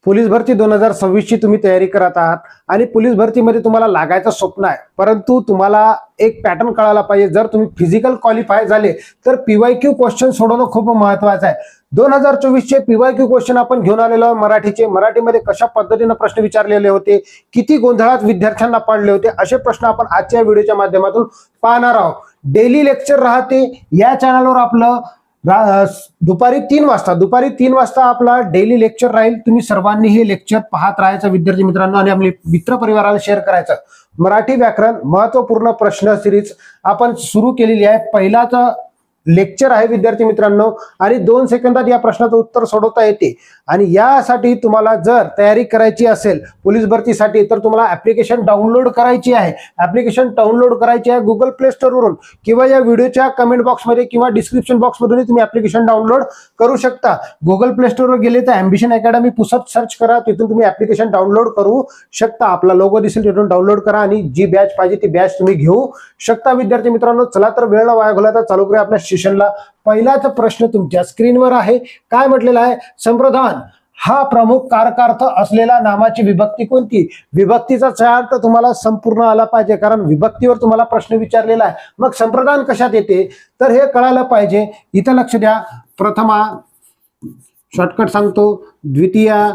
Police भरती 2026 ची तुम्ही तयारी करत आहात आणि पोलीस भरतीमध्ये तुम्हाला लागायचं स्वप्न आहे, परंतु तुम्हाला एक पॅटर्न कळायला पाहिजे. जर तुम्ही फिजिकल क्वालिफाय झाले तर पीवायक्यू क्वेश्चन सोडवणं खूप महत्वाचं आहे. 2024 चे पीवायक्यू क्वेश्चन आपण घेऊन आलेलो आहे मराठीचे. मराठीमध्ये कशा पद्धतीने प्रश्न विचारलेले होते, किती गोंधळात विद्यार्थ्यांना पडले होते, असे प्रश्न आपण आजच्या व्हिडिओच्या माध्यमातून पाहणार आहोत. डेली लेक्चर राहते या चॅनलवर आपलं. दुपारी 3 वाजता आपला डेली लेक्चर राहील. तुम्ही सर्वांनी हे लेक्चर पाहत राहायचं विद्यार्थी मित्रांनो आणि आपले मित्र परिवाराला शेअर करायचं. मराठी व्याकरण महत्वपूर्ण प्रश्न सिरीज आपण सुरू केलेली आहे. पहिलाच लेक्चर आहे विद्यार्थी मित्रांनो आणि 2 सेकंदात या प्रश्नाचं उत्तर सोडवता येते. आणि यासाठी तुम्हाला जर तयारी करायची असेल पोलीस भरतीसाठी तर तुम्हाला ऍप्लिकेशन डाउनलोड करायची आहे. ऍप्लिकेशन डाउनलोड करायची आहे गुगल प्ले स्टोर वरून किंवा या व्हिडिओच्या कमेंट बॉक्समध्ये किंवा डिस्क्रिप्शन बॉक्समधून तुम्ही ऍप्लिकेशन डाउनलोड करू शकता. गुगल प्ले स्टोरवर गेले तर अँबिशन अकॅडमी पुसत सर्च करा, तिथून तुम्ही ऍप्लिकेशन डाउनलोड करू शकता. आपला लोगो दिसेल तिथून डाउनलोड करा आणि जी बॅच पाहिजे ती बॅच तुम्ही घेऊ शकता. विद्यार्थी मित्रांनो चला तर वेळ वाया घालवता चालू करूया आपल्या सेशनला. पहिलाच प्रश्न तुमच्या स्क्रीनवर आहे. काय म्हटलेलं आहे? संप्रदान हा प्रमुख कारकार्थ असलेला नामाची विभक्ती कोणती? विभक्तीचा चार्ट तुम्हाला संपूर्ण आला पाहिजे, कारण विभक्तीवर तुम्हाला प्रश्न विचारलेला आहे. मग संप्रदान कशात येते तर हे कळायला पाहिजे. इथं लक्ष द्या. प्रथमा, शॉर्टकट सांगतो, द्वितीया,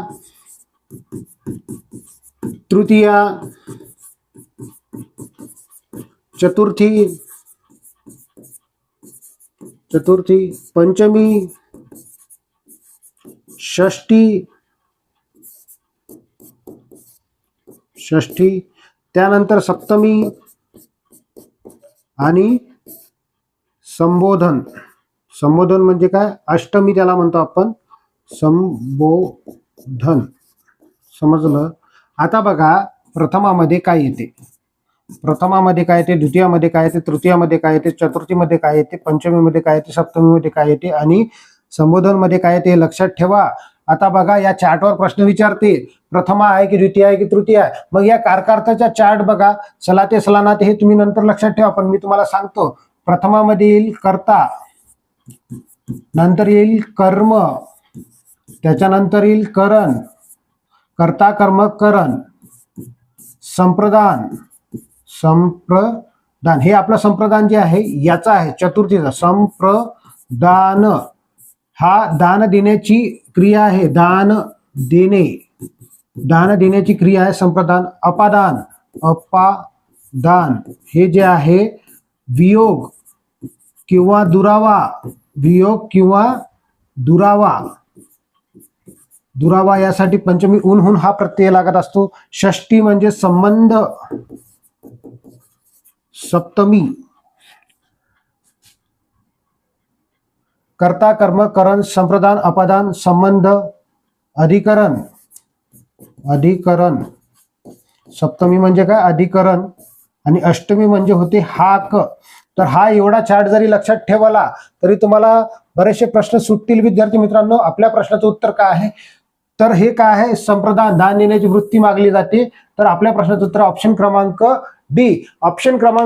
तृतीया, चतुर्थी, पंचमी, षष्ठी, त्यानंतर सप्तमी आणि संबोधन. संबोधन म्हणजे काय? अष्टमी त्याला म्हणतो आपण संबोधन. समजलं? आता बघा प्रथमामध्ये काय येते, द्वितीयामध्ये काय येते, तृतीयामध्ये काय येते, चतुर्थीमध्ये काय येते, पंचमीमध्ये काय येते, सप्तमीमध्ये काय येते आणि संबोधनमध्ये काय येते लक्षात ठेवा. आता बघा या चार्टवर प्रश्न विचारते प्रथमा आहे की द्वितीय आहे की तृतीय आहे. मग या कारकार्थाचा चार्ट बघा, सलाते सलानाते हे तुम्ही नंतर लक्षात ठेवा, पण मी तुम्हाला सांगतो. प्रथमामध्ये येईल कर्ता, नंतर येईल कर्म, त्याच्यानंतर येईल करण, कर्ता कर्म करण, संप्रदान हे आपलं संप्रदान जे आहे याचा आहे चतुर्थीचा. संप्रदान हा दान देण्याची क्रिया आहे, दान देण्याची क्रिया आहे संप्रदान. अपादान हे जे आहे वियोग किंवा दुरावा यासाठी पंचमी उन्हून हा प्रत्यय लागत असतो. षष्ठी म्हणजे संबंध, सप्तमी कर्ता कर्म करण संप्रदान अपादान संबंध अधिकरण. सप्तमी म्हणजे काय? अधिकरण. आणि अष्टमी म्हणजे होते हाक. तर हा एवढा चार्ट जरी लक्षात ठेवला तरी तुम्हाला बरेचसे प्रश्न सुटतील विद्यार्थी मित्रांनो. आपल्या प्रश्नाचं उत्तर काय आहे तर हे काय आहे? संप्रदान, दान देण्याची वृत्ती मागली जाते. तर आपल्या प्रश्नाचं उत्तर ऑप्शन क्रमांक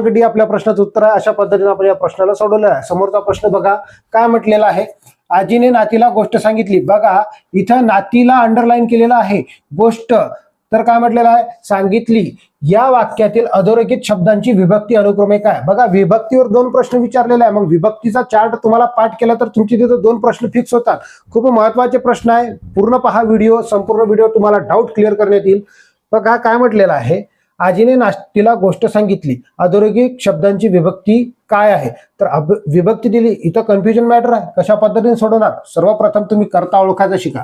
डी. आपल्या प्रश्नाचं उत्तर आहे. अशा पद्धतीने आपण या प्रश्नाला सोडवलं आहे. समोरचा प्रश्न बघा काय म्हटलेला आहे. आजीने नातीला गोष्ट सांगितली. बघा इथं नातीला अंडरलाईन केलेला आहे गोष्ट. तर काय म्हटलेलं आहे? सांगितली. या वाक्यातील अधोरेखित शब्दांची विभक्ती अनुक्रमे काय? बघा विभक्तीवर 2 प्रश्न विचारलेले आहे. मग विभक्तीचा चार्ट तुम्हाला पाठ केला तर तुमची तिथे 2 प्रश्न फिक्स होतात. खूप महत्वाचे प्रश्न आहे. पूर्ण पहा व्हिडिओ, संपूर्ण व्हिडिओ तुम्हाला डाऊट क्लिअर करण्यात येईल. बघा काय म्हटलेलं आहे. आजीने नातीला गोष्ट सांगितली. अधोरेखित शब्दांची विभक्ती काय आहे? तर विभक्ती दिली. इथं कन्फ्युजन मॅटर आहे. कशा पद्धतीने सोडवणार? सर्वप्रथम तुम्ही कर्ता ओळखायचं शिका.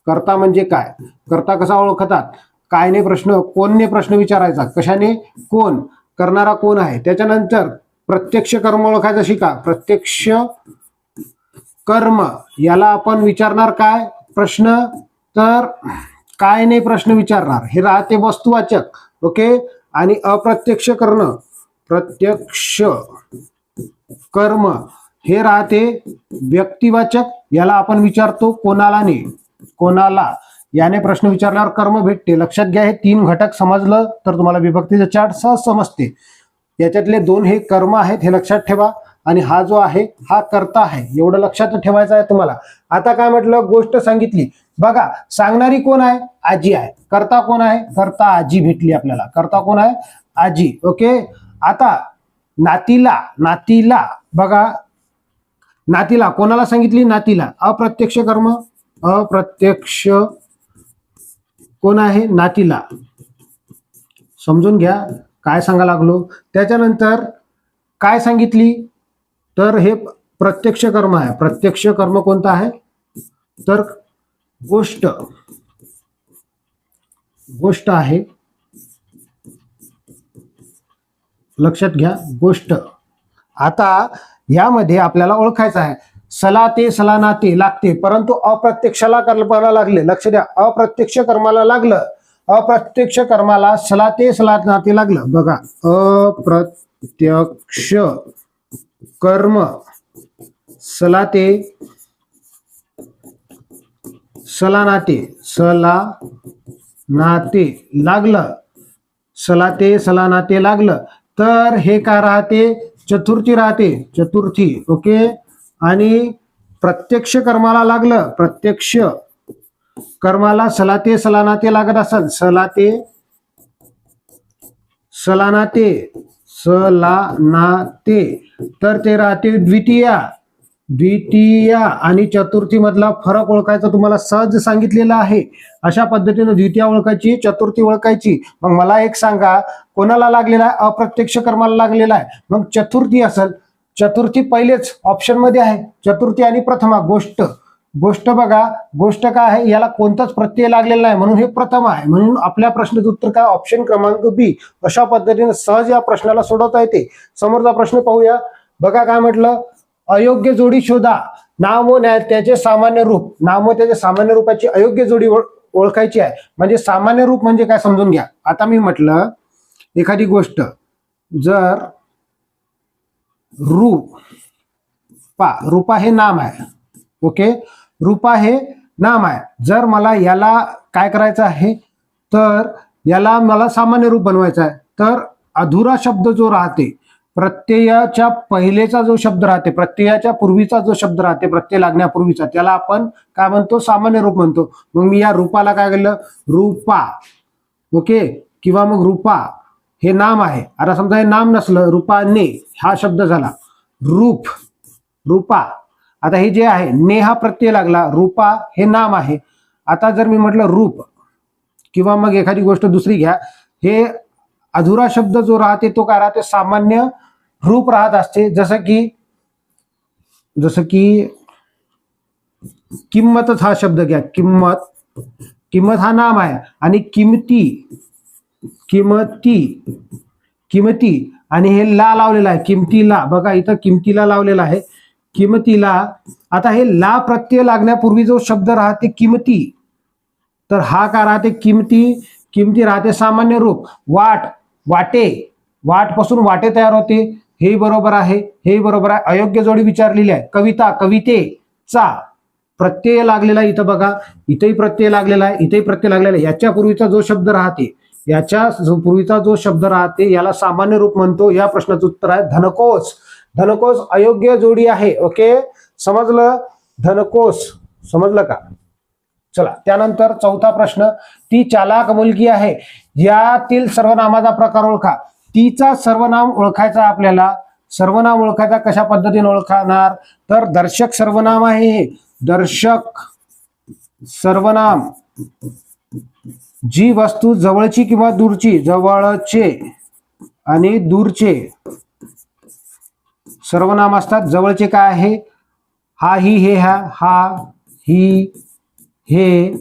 कर्ता म्हणजे काय? कर्ता कसा ओळखतात? कायने प्रश्न, कोणने प्रश्न विचारायचा, कशाने? कोण, करणारा कोण आहे. त्याच्यानंतर प्रत्यक्ष कर्म ओळखायचा शिका. प्रत्यक्ष कर्म याला आपण विचारणार काय प्रश्न तर कायने प्रश्न विचारणार. हे राहते वस्तुवाचक. ओके. आणि अप्रत्यक्ष करणं, प्रत्यक्ष कर्म हे राहते व्यक्तिवाचक. याला आपण विचारतो कोणाला ने, कोणाला. याने प्रश्न विचारल्यावर कर्म भेटते. लक्षात घ्या हे 3 घटक समजलं तर तुम्हाला विभक्तीचा चार्ट सहज समजते. याच्यातले 2 हे कर्म आहेत हे लक्षात ठेवा. आणि हा जो आहे हा कर्ता आहे, एवढं लक्षात ठेवायचं आहे तुम्हाला. आता काय म्हटलं, गोष्ट सांगितली. बघा, सांगणारी कोण आहे, आजी आहे. कर्ता कोण आहे, कर्ता आजी भेटली आपल्याला. कर्ता कोण आहे, आजी. ओके. आता नातीला बघा, नातीला कोणाला सांगितली, नातीला. अप्रत्यक्ष कर्म, अप्रत्यक्ष कोण आहे, नातीला. समजून घ्या काय सांगा लागलो. त्याच्यानंतर काय सांगितली, तर हे प्रत्यक्ष कर्म आहे. प्रत्यक्ष कर्म कोणतं आहे, तर गोष्ट आहे. लक्षात घ्या, गोष्ट. आता यामध्ये आपल्याला ओळखायचं आहे, सला ते सला नाते लागते, परंतु अप्रत्यक्षाला कर्माला लागले. लक्ष द्या, अप्रत्यक्ष कर्माला लागलं. अप्रत्यक्ष कर्माला सला ते सला नाते लागलं. बघा, अप्रत्यक्ष कर्म सला ते सला नाते लागलं. सला ते सला नाते लागलं तर हे काय राहते, चतुर्थी राहते. चतुर्थी. ओके. आणि प्रत्यक्ष कर्माला लागलं, प्रत्यक्ष कर्माला सला ते सला नाते लागत असेल, सला ते सला नाते तर ते राहते द्वितीय आणि चतुर्थी मधला फरक ओळखायचा तुम्हाला सहज सांगितलेला आहे. अशा पद्धतीने द्वितीय ओळखायची, चतुर्थी ओळखायची. मग मला एक सांगा, कोणाला लागलेला आहे, अप्रत्यक्ष कर्माला लागलेला आहे. मग चतुर्थी असेल, चतुर्थी पहिलेच ऑप्शन मध्ये आहे, चतुर्थी आणि प्रथमा. गोष्ट बघा, गोष्ट काय आहे, याला कोणताच प्रत्यय लागलेला आहे म्हणून हे प्रथम आहे. म्हणून आपल्या प्रश्नाचं उत्तर काय, ऑप्शन क्रमांक बी. अशा पद्धतीने सहज या प्रश्नाला सोडवता येते. समोरचा प्रश्न पाहूया. बघा काय म्हटलं, अयोग्य जोडी शोधा. नाम व त्याचे सामान्य रूप. नाम व त्याच्या सामान्य रूपाची अयोग्य जोडी ओळखायची आहे. म्हणजे सामान्य रूप म्हणजे काय समजून घ्या. आता मी म्हटलं एखादी गोष्ट, जर रूपा हे नाम आहे. ओके. रूपा हे नाम आहे. जर मला याला काय करायचं आहे, तर याला मला सामान्य रूप बनवायचं आहे. तर अधुरा शब्द जो राहते, प्रत्ययाच्या पहिलेचा जो शब्द राहते, प्रत्ययाच्या पूर्वीचा जो शब्द राहते, प्रत्यय लागण्यापूर्वीचा, त्याला आपण काय म्हणतो, सामान्य रूप म्हणतो. मग मी या रूपाला काय केलं, रूपा. ओके. किंवा मग रूपा हे नाम आहे. आता समजा हे नाम नसलं, रूपाने हा शब्द झाला, रूपा. आता हे जे आहे, ने हा प्रत्यय लागला, रूपा हे नाम आहे. आता जर मी म्हटलं रूप, किंवा मग एखादी गोष्ट दुसरी घ्या, हे अधुरा शब्द जो राहते तो काय राहते, सामान्य रूप राहत असते. जसं की किंमतच हा शब्द घ्या, किंमत हा नाम आहे. आणि किमती आणि हे ला लावलेला आहे, किमतीला. बघा इथं किमतीला लावलेला आहे, किमतीला. आता हे ला प्रत्यय लागण्यापूर्वी जो शब्द राहते किमती, तर हा काय राहते, किमती राहते सामान्य रूप. वाट पासून वाटे तयार होते, हे बरोबर आहे, हे बरोबर आहे. अयोग्य जोडी विचारलेली आहे. कवितेचा प्रत्यय लागलेला आहे. इथं बघा, इथेही प्रत्यय लागलेला आहे, इथेही प्रत्यय लागलेला आहे. याच्या पूर्वीचा जो शब्द राहते, याला सामान्य रूप म्हणतो. या प्रश्नाचं उत्तर आहे धनकोस. धनकोस अयोग्य जोडी आहे. ओके. समजलं, धनकोस समजलं का. चला, त्यानंतर चौथा प्रश्न, ती चालाक मुलगी आहे. यातील सर्वनामाचा प्रकार ओळखा. तिचा सर्वनाम ओळखायचा आपल्याला. सर्वनाम ओळखायचा कशा पद्धतीने ओळखणार, तर दर्शक सर्वनाम आहे हे. दर्शक सर्वनाम, जी वस्तू जवळची किंवा दूरची, जवळचे आणि दूरचे सर्वनाम असतात. जवळचे काय आहे, हा, ही, हे, हा, ही, हे,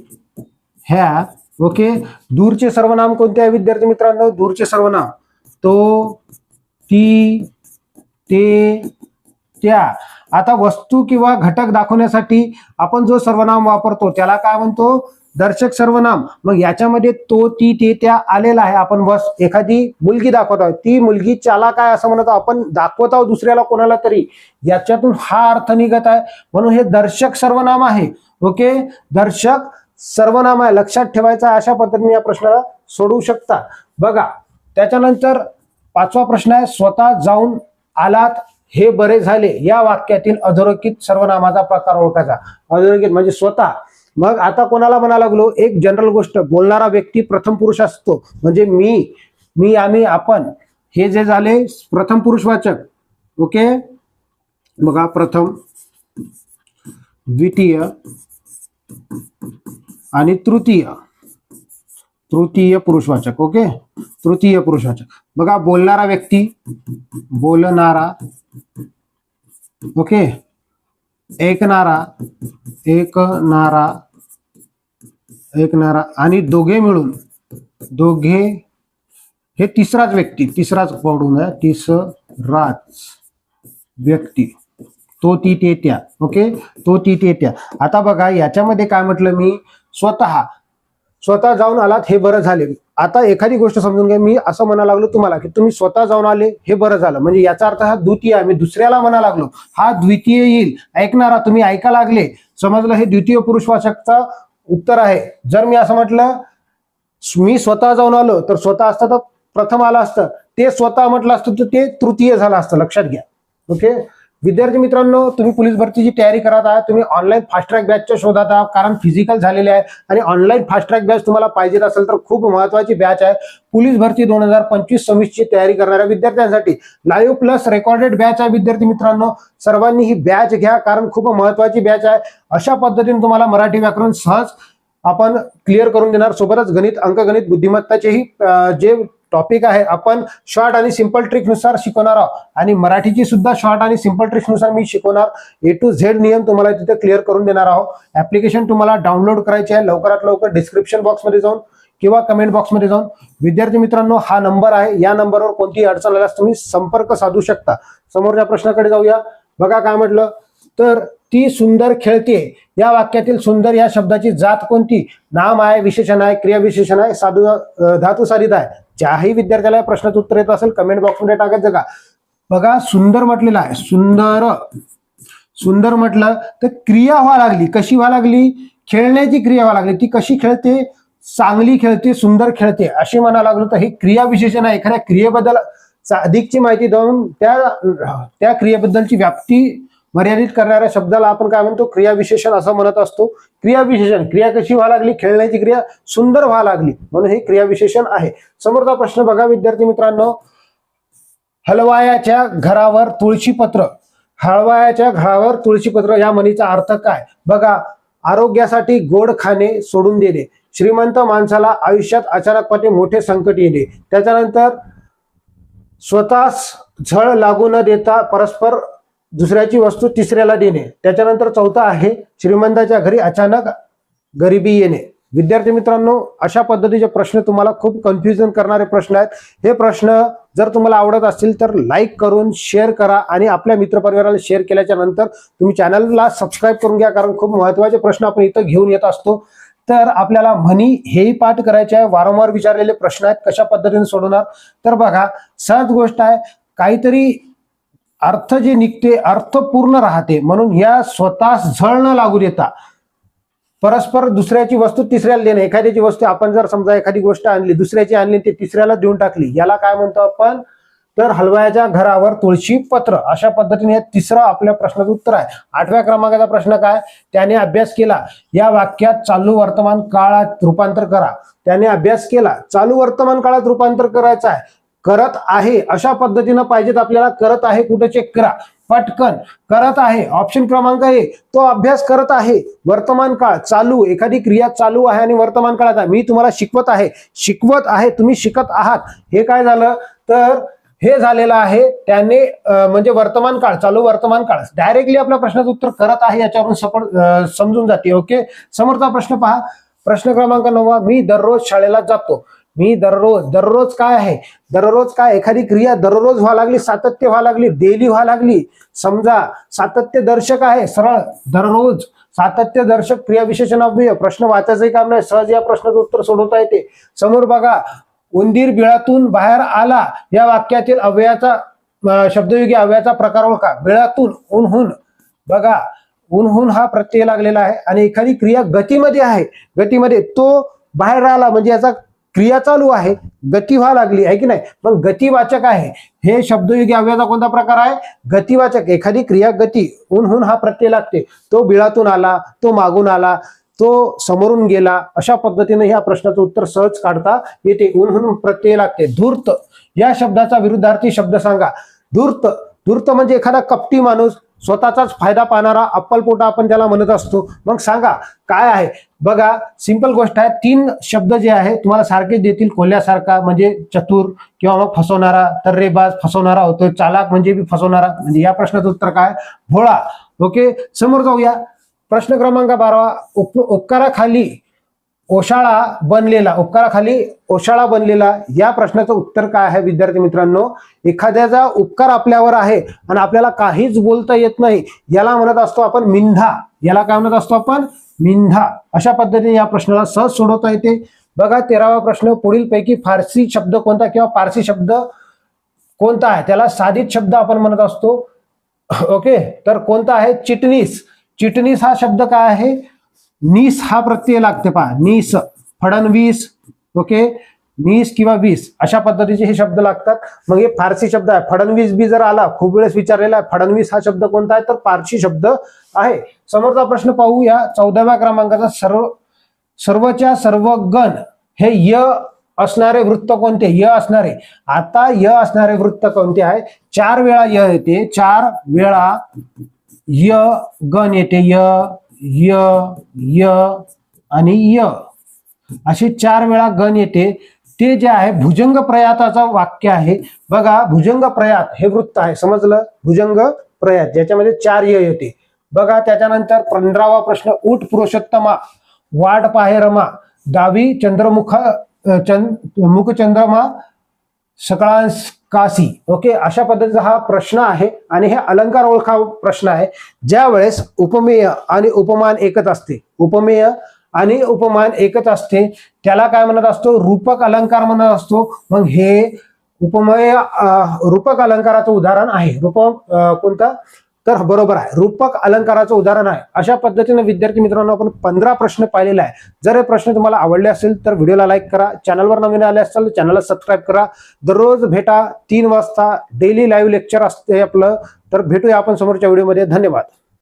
ह्या. ओके. दूरचे सर्वनाम कोणते आहे विद्यार्थी मित्रांनो, दूरचे सर्वनाम तो, ती, ते, त्या. आता वस्तू किंवा घटक दाखवण्यासाठी आपण जो सर्वनाम वापरतो त्याला काय म्हणतो, दर्शक सर्वनाम. मग याच्यामध्ये तो, ती, ते, त्या आलेला आहे. आपण एखादी मुलगी दाखवत आहोत, ती मुलगी चालाक आहे असं म्हणत आहोत, आपण दाखवत आहोत दुसऱ्याला कोणाला तरी, याच्यातून हा अर्थ निघत आहे, म्हणून हे दर्शक सर्वनाम आहे. ओके. दर्शक सर्वनाम आहे, लक्षात ठेवायचं. अशा पद्धतीने या प्रश्नाला सोडवू शकता. बघा, त्याच्यानंतर पाचवा प्रश्न आहे, स्वतः जाऊन आलात हे बरे झाले या वाक्यातील अधोरेखित सर्वनामाचा प्रकार ओळखायचा. अधोरेखित म्हणजे स्वतः. मग आता कोणाला म्हणा लागलो, एक जनरल गोष्ट, बोलणारा व्यक्ती प्रथम पुरुष असतो, म्हणजे मी, आम्ही, आपण, हे जे झाले प्रथम पुरुषवाचक. ओके, बघा प्रथम, द्वितीय आणि तृतीय पुरुषवाचक. ओके, तृतीय पुरुषवाचक. बघा बोलणारा व्यक्ती, बोलणारा. ओके, ऐकणारा आणि दोघे मिळून, हे तिसराच व्यक्ती, तिसराच पकडून आहे, तिसराच व्यक्ती, तो ती ते त्या. ओके, तो ती ते त्या. आता बघा याच्यामध्ये काय म्हटलं मी, स्वतः जाऊन आलात हे बरं झाले. आता एखादी गोष्ट समजून घ्या, मी असं म्हणा लागलो तुम्हाला की तुम्ही स्वतः जाऊन आले हे बरं झालं, म्हणजे याचा अर्थ हा द्वितीय आहे. मी दुसऱ्याला म्हणा लागलो, हा द्वितीय येईल. ऐकणारा, तुम्ही ऐका लागले, समजलं, हे द्वितीय पुरुषवाचकचा उत्तर आहे. जर मी असं म्हटलं मी स्वतः जाऊन आलो, तर स्वतः असतं तर प्रथम आलं असतं, ते स्वतः म्हटलं असतं तर ते तृतीय झालं असतं, लक्षात घ्या. ओके, विद्यार्थी मित्रांनो, तुम्ही पोलीस भरतीची तयारी करत आहात, तुम्ही ऑनलाईन फास्ट ट्रॅक बॅचच्या शोधात आहात, कारण फिजिकल झालेले आहे आणि ऑनलाईन फास्ट ट्रॅक बॅच तुम्हाला पाहिजे असेल तर खूप महत्वाची बॅच आहे. पोलीस भरती 2025-26 ची तयारी करणाऱ्या विद्यार्थ्यांसाठी लाईव्ह प्लस रेकॉर्डेड बॅच आहे. विद्यार्थी मित्रांनो, सर्वांनी ही बॅच घ्या, कारण खूप महत्वाची बॅच आहे. अशा पद्धतीने तुम्हाला मराठी व्याकरण सहज आपण क्लिअर करून देणार. सोबतच गणित, अंकगणित, बुद्धिमत्ताचेही जे टॉपिक आहे आपण शॉर्ट आणि सिंपल ट्रिक नुसार शिकवणार आहोत, आणि मराठीची सुद्धा शॉर्ट आणि सिंपल ट्रिक नुसार मी शिकवणार. A to Z नियम तुम्हाला तिथे क्लिअर करून देणार आहोत. ऍप्लिकेशन तुम्हाला डाउनलोड करायचे आहे, लवकरात लवकर डिस्क्रिप्शन बॉक्समध्ये जाऊन किंवा कमेंट बॉक्समध्ये जाऊन. विद्यार्थी मित्रांनो, हा नंबर आहे, या नंबरवर कोणतीही अडचण आल्यास तुम्ही संपर्क साधू शकता. समोरच्या प्रश्नाकडे जाऊया. बघा काय म्हटलं, तर ती सुंदर खेळते या वाक्यातील सुंदर या शब्दाची जात कोणती? नाम आहे, विशेषण आहे, क्रियाविशेषण आहे, धातू साधित आहे. ज्याही विद्यार्थ्याला प्रश्नाचं उत्तर येत असेल कमेंट बॉक्समध्ये टाकायचं का. बघा सुंदर म्हटलेलं आहे, सुंदर म्हटलं तर क्रिया व्हावं लागली. कशी व्हावं लागली? खेळण्याची क्रिया व्हावं लागली. ती कशी खेळते? चांगली खेळते, सुंदर खेळते अशी म्हणा लागलो तर हे क्रियाविशेषण आहे. एखाद्या क्रियेबद्दल अधिकची माहिती देऊन त्या क्रियेबद्दलची व्याप्ती मर्यादित करणाऱ्या शब्दाला आपण काय म्हणतो? क्रियाविशेषण असं म्हणत असतो. क्रियाविशेषण, क्रिया कशी व्हावं लागली? खेळण्याची क्रिया सुंदर व्हावं लागली, म्हणून हे क्रियाविशेषण आहे. समोरचा प्रश्न बघा विद्यार्थी मित्रांनो, हलवायाच्या घरावर तुळशीपत्र. हलवायाच्या घरावर तुळशीपत्र या म्हणीचा अर्थ काय? बघा, आरोग्यासाठी गोड खाणे सोडून देणे. श्रीमंत माणसाला आयुष्यात अचानकपणे मोठे संकट येणे. त्याच्यानंतर स्वतःस झळ लागू न देता परस्पर दुसऱ्याची वस्तू तिसऱ्याला देणे. त्याच्यानंतर चौथा आहे श्रीमंताच्या घरी अचानक गरिबी येणे. विद्यार्थी मित्रांनो, अशा पद्धतीचे प्रश्न तुम्हाला खूप कन्फ्युजन करणारे प्रश्न आहेत. हे प्रश्न जर तुम्हाला आवडत असतील तर लाईक करून शेअर करा, आणि आपल्या मित्रपरिवाराला शेअर केल्याच्या नंतर तुम्ही चॅनलला सबस्क्राईब करून घ्या, कारण खूप महत्त्वाचे प्रश्न आपण इथं घेऊन येत असतो. तर आपल्याला म्हणी हेही पाठ करायचे आहे. वारंवार विचारलेले प्रश्न आहेत, कशा पद्धतीने सोडवणार? तर बघा, सहज गोष्ट आहे, काहीतरी अर्थ जे निघते अर्थपूर्ण राहते, म्हणून या स्वतः झळ न लागू देता परस्पर दुसऱ्याची वस्तू तिसऱ्याला देणे. एखाद्याची वस्तू आपण जर समजा एखादी गोष्ट आणली, दुसऱ्याची आणली, ते तिसऱ्याला देऊन टाकली, याला काय म्हणतो आपण? तर हलवायाच्या घरावर तुळशी पत्र. अशा पद्धतीने हे तिसरं आपल्या प्रश्नाचं उत्तर आहे. 8व्या क्रमांकाचा प्रश्न काय? त्याने अभ्यास केला या वाक्यात चालू वर्तमान काळात रूपांतर करा. त्याने अभ्यास केला, चालू वर्तमान काळात रूपांतर करायचं आहे. करत आहे अशा पद्धतीनं पाहिजेत आपल्याला. करत आहे कुठे चेक करा पटकन. करत आहे ऑप्शन क्रमांक A, तो अभ्यास करत आहे. वर्तमान काळ चालू, एखादी क्रिया चालू आहे आणि वर्तमान काळात आहे. मी तुम्हाला शिकवत आहे, तुम्ही शिकत आहात. हे काय झालं? तर हे झालेलं आहे त्याने, म्हणजे वर्तमान काळ, चालू वर्तमान काळ. डायरेक्टली आपल्या प्रश्नाचं उत्तर करत आहे याच्यावरून समजून जाते. ओके, समोरचा प्रश्न पहा. प्रश्न क्रमांक 9, मी दररोज शाळेला जातो. मी दररोज काय आहे? दररोज काय? एखादी क्रिया दररोज व्हावं लागली, सातत्य व्हावं लागली, डेली व्हावं लागली. समजा सातत्य दर्शक आहे, सरळ दररोज सातत्य दर्शक क्रियाविशेषण अव्यय. प्रश्न वाचायचंही काम नाही, सहज या प्रश्नाचं उत्तर सोडवता येते. समोर बघा, उंदीर बिळातून बाहेर आला या वाक्यातील अव्ययाचा शब्दयोगी अव्ययाचा प्रकार ओळखा. बिळातून, उन्हून. बघा, उन्हून हा प्रत्यय लागलेला आहे, आणि एखादी क्रिया गतीमध्ये आहे. गतीमध्ये तो बाहेर आला म्हणजे याचा क्रिया चालू आहे, गती व्हायला लागली आहे की नाही, मग गतिवाचक आहे. हे शब्दयोगी अव्ययाचा कोणता प्रकार आहे? गतिवाचक. एखादी क्रिया गती, उन हा प्रत्यय लागते. तो बिळातून आला, तो मागून आला, तो समोरून गेला, अशा पद्धतीने ह्या प्रश्नाचं उत्तर सहज काढता येते. उन प्रत्यय लागते. धूर्त या शब्दाचा विरुद्धार्थी शब्द सांगा. धूर्त, धूर्त म्हणजे एखादा कपटी माणूस, स्वतःचाच फायदा पाहणारा, अप्पलपोटा आपण त्याला म्हणत असतो. मग सांगा काय आहे? बघा, सिंपल गोष्ट आहे. 3 शब्द जे आहे तुम्हाला सारखेच देतील. कोल्ह्यासारखा म्हणजे चतुर किंवा मग फसवणारा, तर्रेबाज फसवणारा होतो, चालाक म्हणजे बी फसवणारा. म्हणजे या प्रश्नाचं उत्तर काय? भोळा. ओके, समोर जाऊया. प्रश्न क्रमांक 12. उपकाराखाली ओशाळा बनलेला, उपकाराखाली ओशाळा बनलेला, या प्रश्नाचं उत्तर काय आहे विद्यार्थी मित्रांनो? एखाद्याचा उपकार आपल्यावर आहे आणि आपल्याला काहीच बोलता येत नाही, याला म्हणत असतो आपण मिंढा. याला काय म्हणत असतो आपण? मिंढा. अशा पद्धतीने या प्रश्नाला सहज सोडवता येते. बघा 13वा प्रश्न. पुढीलपैकी फारसी शब्द कोणता किंवा पारसी शब्द कोणता आहे? त्याला साधित शब्द आपण म्हणत असतो. ओके, तर कोणता आहे? चिटणीस. चिटणीस हा शब्द काय आहे? नीस हा प्रत्यय लागते पहा. नीस. फडणवीस. ओके, नीस किंवा वीस अशा पद्धतीचे हे शब्द लागतात. मग हे फारसी शब्द आहे. फडणवीस बी जर आला, खूप वेळेस विचारलेला आहे, फडणवीस हा शब्द कोणता आहे? तर पारसी शब्द आहे. समोरचा प्रश्न पाहूया. 14व्या क्रमांकाचा. सर्वच्या सर्व गण हे य असणारे वृत्त कोणते? य असणारे. आता य असणारे वृत्त कोणते आहे? 4 वेळा य येते. 4 वेळा य गण येते. य य य आणि य असे 4 वेळा गण येते. ते जे आहे भुजंग प्रयाताचं वाक्य आहे. बघा, भुजंग प्रयात हे वृत्त आहे. समजलं? भुजंग प्रयात ज्याच्यामध्ये 4 य येते. बघा त्याच्यानंतर 15वा प्रश्न. उठ पुरुषोत्तमा, वाट पाहे रमा, गावी चंद्रमुख मुख चंद्रमा सकळांस काशी. ओके, अशा पद्धतीचा हा प्रश्न आहे आणि हे अलंकार ओळखा प्रश्न आहे. ज्या वेळेस उपमेय आणि उपमान एकच असते, उपमेय आणि उपमान एकच असते, त्याला काय म्हणत असतो? रूपक अलंकार म्हणत असतो. मग हे उपमेय रूपक अलंकाराचं उदाहरण आहे. रूपक कोणता? तर बरोबर आहे, रूपक अलंकाराचं उदाहरण आहे. अशा पद्धतीने विद्यार्थी मित्रांनो आपण 15 प्रश्न पाहिलेला आहे. जर हे प्रश्न तुम्हाला आवडले असेल तर व्हिडिओला लाईक करा. चॅनलवर नवीन आले असाल तर चॅनलला सबस्क्राईब करा. दररोज भेटा 3 वाजता डेली लाईव्ह लेक्चर असते आपलं. तर भेटूया आपण समोरच्या व्हिडिओमध्ये. धन्यवाद.